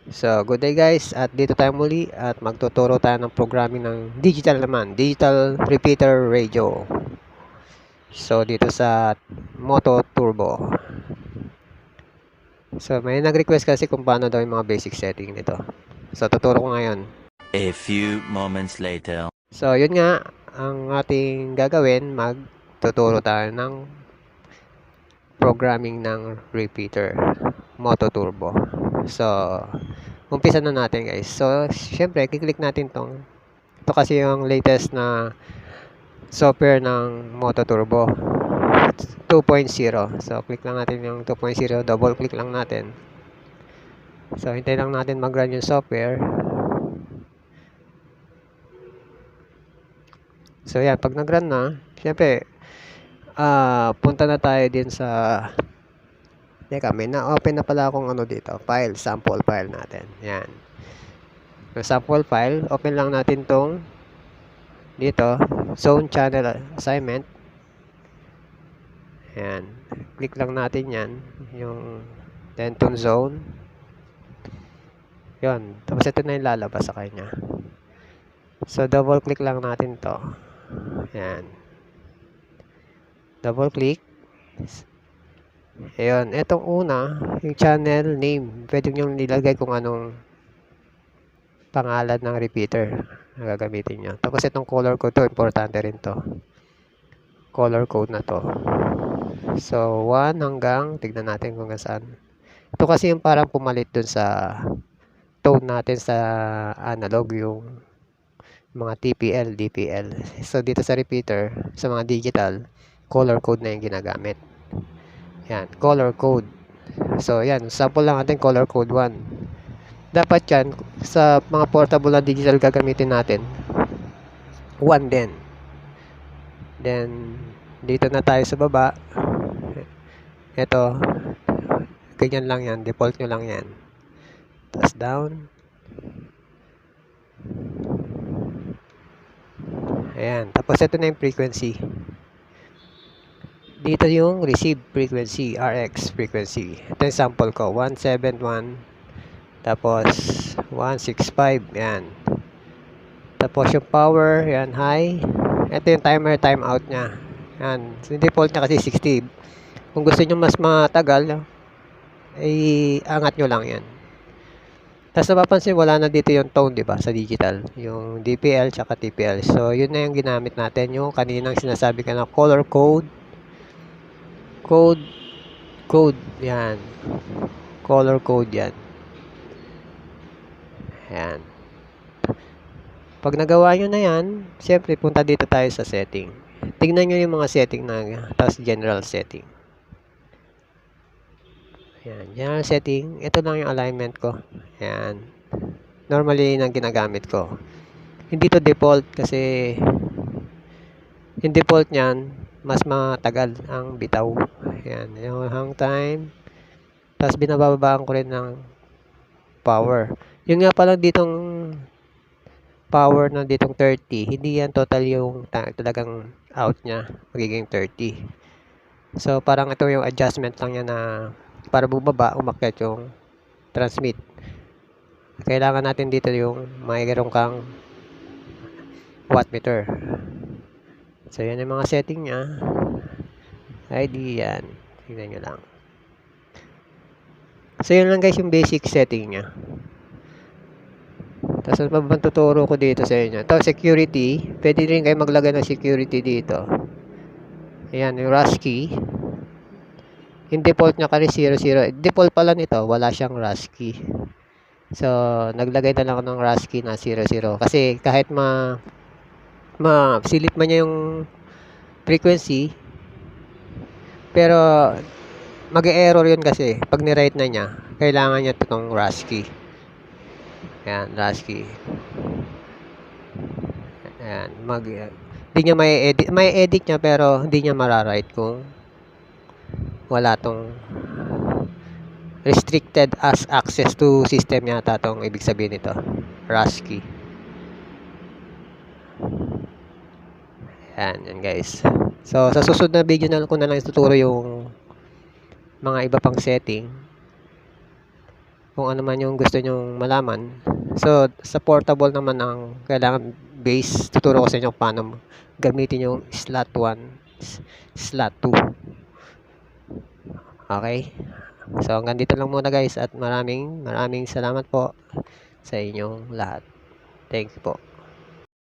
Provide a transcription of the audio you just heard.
So, good day guys, at dito tayo muli at magtuturo tayo ng programming ng digital naman, digital repeater radio. So, dito sa Moto Turbo. So, may nag-request kasi kung paano daw yung mga basic setting nito. So, tuturo ko ngayon. A few moments later. So, yun nga, ang ating gagawin, magtuturo tayo ng programming ng repeater, Moto Turbo. So, umpisa na natin guys. So, syempre, kiklik natin ito kasi yung latest na software ng Moto Turbo 2.0. So, click lang natin yung 2.0, double click lang natin. So, hintay lang natin mag-run yung software. So, yan, pag nag-run na, syempre, punta na tayo din sa teka, may na-open na pala akong dito, sample file natin. Yan. So, sample file, open lang natin dito, zone channel assignment. Yan. Click lang natin yan, yung 10-tone zone. Yun. Tapos ito na yung lalabas sa kanya. So, double click lang natin to. Yan. Double click. Ayun. Itong una, yung channel name. Pwede nyo nilagay kung anong pangalan ng repeater na gagamitin nyo. Tapos itong color code to, importante rin to. Color code na to. So, 1 hanggang, tignan natin kung saan. Ito kasi yung parang pumalit dun sa tone natin sa analog, yung mga TPL, DPL. So, dito sa repeater, sa mga digital, color code na yung ginagamit. Yan, color code. So, yan, sample lang natin, color code 1. Dapat yan, sa mga portable na digital gagamitin natin, 1 din. Then, dito na tayo sa baba. Ito, ganyan lang yan, default nyo lang yan. Tapos down. Ayan, tapos ito na yung frequency. Dito yung receive frequency, RX frequency. Ito yung sample ko, 171, tapos 165, yan. Tapos yung power, yan, high. Ito yung timer, timeout niya. Yan, yung default niya kasi 60. Kung gusto nyo mas matagal, ay angat nyo lang yan. Tapos napapansin, wala na dito yung tone, di ba, sa digital. Yung DPL tsaka TPL. So, yun na yung ginamit natin. Yung kaninang sinasabi ka na color code. Code. Yan. Color code yan. Yan. Pag nagawa nyo na yan, siyempre, punta dito tayo sa setting. Tingnan nyo yung mga setting na, tapos general setting. Yan, general setting. Ito lang yung alignment ko. Yan. Normally, yung ginagamit ko. Hindi to default kasi yung default nyan, mas matagal ang bitaw. Yan, yung hang time. Tapos binababaan ko rin ng power. Yun nga pala ditong power na ditong 30. Hindi yan total yung talagang out niya. Magiging 30. So, parang ito yung adjustment lang niya na para bumaba, umakyat yung transmit. Kailangan natin dito yung mayroon kang wattmeter. So, yan yung mga setting niya. ID yan. Tingnan nyo lang. So, yun lang guys yung basic setting niya. Tapos, tuturo ko dito sa inyo. Ito, security. Pwede rin kayo maglagay ng security dito. Ayan, yung rush key. Yung default niya kasi 00. Default pala nito, wala siyang rush key. So, naglagay na lang ako ng rush key na 00. Kasi kahit silip man niya yung frequency, pero mag-e-error yun kasi pag ni-write na niya, kailangan niya itong rush key. Ayan, rush key. Ayan, hindi niya may edit niya pero hindi niya mara-write kung wala tong restricted as access to system yata tong ibig sabihin nito, rush key. Yan guys. So, sa susunod na video na ko na lang ituturo yung mga iba pang setting. kung ano man yung gusto nyong malaman. So, sa portable naman ang kailangan base, tuturo ko sa inyo paano gamitin yung slot 1, slot 2. Okay? So, hanggang dito lang muna guys at maraming salamat po sa inyong lahat. Thank you po.